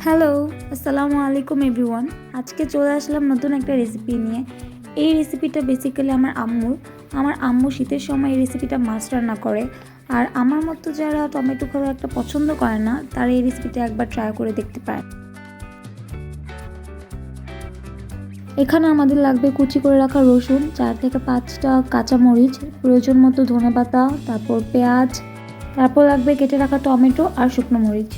Hello, আসসালামু আলাইকুম everyone. আজকে চলে আসলাম নতুন একটা রেসিপি নিয়ে। এই রেসিপিটা বেসিক্যালি আমার আম্মু শীতের সময় এই রেসিপিটা মাছ রান্না করে। আর আমার মতো যারা টমেটো খুব একটা পছন্দ করে না, তারা এই রেসিপিটা একবার ট্রাই করে দেখতে পারে। এখানে আমাদের লাগবে কুচি করে রাখা রসুন, 4 থেকে 5টা কাঁচামরিচ, প্রয়োজন মতো ধনেপাতা, তারপর পেঁয়াজ, তারপর লাগবে কেটে রাখা টমেটো আর শুকনো মরিচ।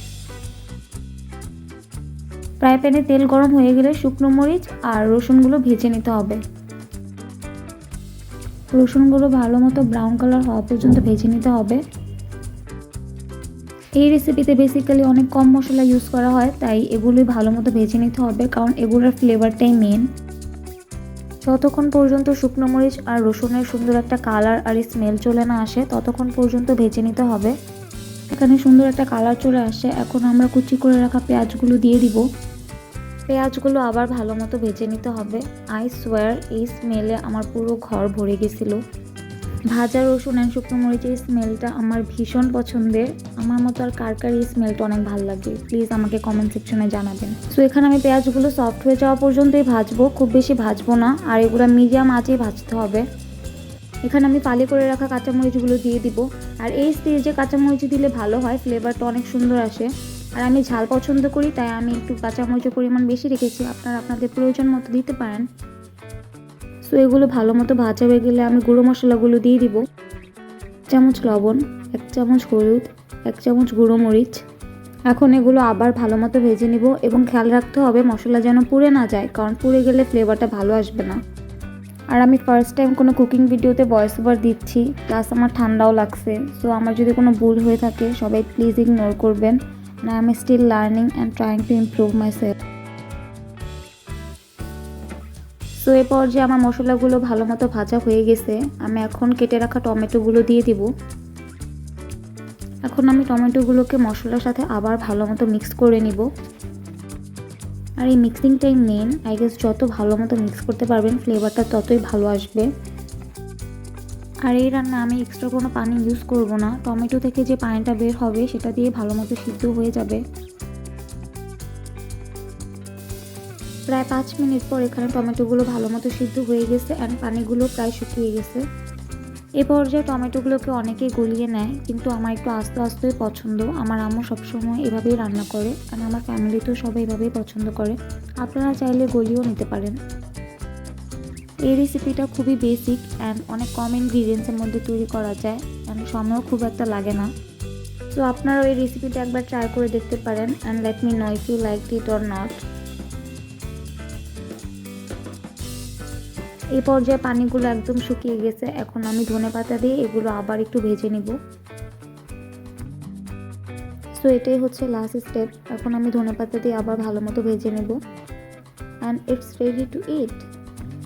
ফ্রাই প্যানে তেল গরম হয়ে গেলে শুকনো মরিচ আর রসুনগুলো ভেজে নিতে হবে। রসুনগুলো ভালো মতো ব্রাউন কালার হওয়া পর্যন্ত ভেজে নিতে হবে। এই রেসিপিতে বেসিক্যালি অনেক কম মশলা ইউজ করা হয়, তাই এগুলোই ভালো মতো ভেজে নিতে হবে, কারণ এগুলোর ফ্লেভারটাই মেন। যতক্ষণ পর্যন্ত শুকনো মরিচ আর রসুনের সুন্দর একটা কালার আর স্মেল চলে না আসে, ততক্ষণ পর্যন্ত ভেজে নিতে হবে। এখানে সুন্দর একটা কালার চলে আসে। এখন আমরা কুচি করে রাখা পেঁয়াজগুলো দিয়ে দিব। পেঁয়াজগুলো আবার ভালো মতো ভেজে নিতে হবে। আই সোয়ার, এই স্মেলে আমার পুরো ঘর ভরে গেছিল। ভাজা রসুন আর শুকনো মরিচের স্মেলটা আমার ভীষণ পছন্দের। আমার মতো আর কার কার এই স্মেলটা অনেক ভালো লাগে, প্লিজ আমাকে কমেন্ট সেকশনে জানাবেন। সো এখানে আমি পেঁয়াজগুলো সফট হয়ে যাওয়া পর্যন্তই ভাজবো, খুব বেশি ভাজবো না, আর এগুলো মিডিয়াম আঁচেই ভাজতে হবে। এখানে আমি ফালি করে রাখা কাঁচামরিচগুলো দিয়ে দিব। আর এই স্টেজে কাঁচামরিচ দিলে ভালো হয়, ফ্লেভারটা অনেক সুন্দর আসে। আর আমি ঝাল পছন্দ করি, তাই আমি একটু কাঁচামরিচের পরিমাণ বেশি রেখেছি, আপনারা আপনাদের প্রয়োজন মতো দিতে পারেন। সো এগুলো ভালো মতো ভাজা হয়ে গেলে আমি গুঁড়ো মশলাগুলো দিয়ে দিব। 1 চামচ লবণ, 1 চামচ হলুদ, 1 চামচ গুঁড়ো মরিচ। এখন এগুলো আবার ভালো মতো ভেজে নিব, এবং খেয়াল রাখতে হবে মশলা যেন পুড়ে না যায়, কারণ পুড়ে গেলে ফ্লেভারটা ভালো আসবে না। আর আমি ফার্স্ট টাইম কোনো কুকিং ভিডিওতে ভয়েস ওভার দিচ্ছি, প্লাস আমার ঠান্ডাও লাগছে। সো আমার যদি কোনো ভুল হয়ে থাকে, সবাই প্লিজ ইগনোর করবেন। না, I am still learning and trying to improve myself. So এই পর্যায়ে আমার মশলাগুলো ভালো মতো ভাজা হয়ে গেছে। আমি এখন কেটে রাখা টমেটোগুলো দিয়ে দিব। এখন আমি টমেটোগুলোকে মশলার সাথে আবার ভালো মতো মিক্স করে নিব। আর এই মিক্সিংটাই মেন, আই গেস যত ভালো মতো মিক্স করতে পারবেন ফ্লেভারটা ততই ভালো আসবে। আর এই রান্না আমি এক্সট্রা কোনো পানি ইউজ করব না, টমেটো থেকে যে পানিটা বের হবে সেটা দিয়ে ভালো মতো সিদ্ধ হয়ে যাবে। প্রায় 5 মিনিট পর এখানে টমেটোগুলো ভালো মতো সিদ্ধ হয়ে গেছে অ্যান্ড পানিগুলো প্রায় শুকিয়ে গেছে। এ পর্যায়ে টমেটোগুলোকে অনেকেই গলিয়ে নেয়, কিন্তু আমার একটু আস্তে আস্তেই পছন্দ। আমার আম্মু সবসময় এভাবেই রান্না করে, আর আমার ফ্যামিলিতেও সবাই এভাবেই পছন্দ করে। আপনারা চাইলে গলিয়েও নিতে পারেন। এই রেসিপিটা খুবই বেসিক অ্যান্ড অনেক কম ইনগ্রিডিয়েন্টসের মধ্যে তৈরি করা যায়, অ্যান্ড সময়ও খুব একটা লাগে না। তো আপনারাও এই রেসিপিটা একবার ট্রাই করে দেখতে পারেন, and let me know if you liked it or not. এই পর্যায়ে পানিগুলো একদম শুকিয়ে গেছে। এখন আমি ধনেপাতা দিয়ে এগুলো আবার একটু ভেজে নিব। সো এটাই হচ্ছে লাস্ট স্টেপ। এখন আমি ধনেপাতা দিয়ে আবার ভালো মতো ভেজে নেব, অ্যান্ড ইটস রেডি টু ইট।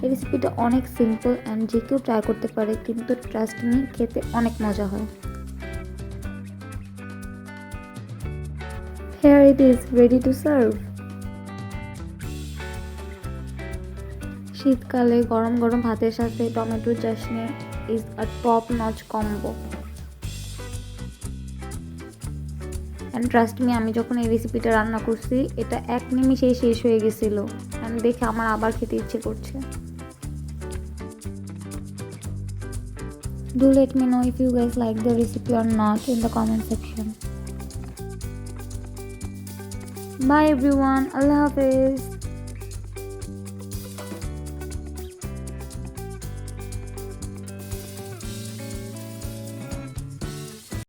এই রেসিপিটা অনেক সিম্পল অ্যান্ড যে কেউ ট্রাই করতে পারে, কিন্তু ট্রাস্ট মি, খেতে অনেক মজা হয়। Here it is, ready to serve. শীতকালে গরম গরম ভাতের সাথে tomato chutney is a top notch combo. And trust me, আমি যখন এই রেসিপিটা রান্না করছি, এটা 1 নিমিষেই শেষ হয়ে গেছিল, অ্যান্ড দেখে আমার আবার খেতে ইচ্ছে করছে। Do let me know if you guys like the recipe or not in the comment section. Bye everyone, Allah Hafiz.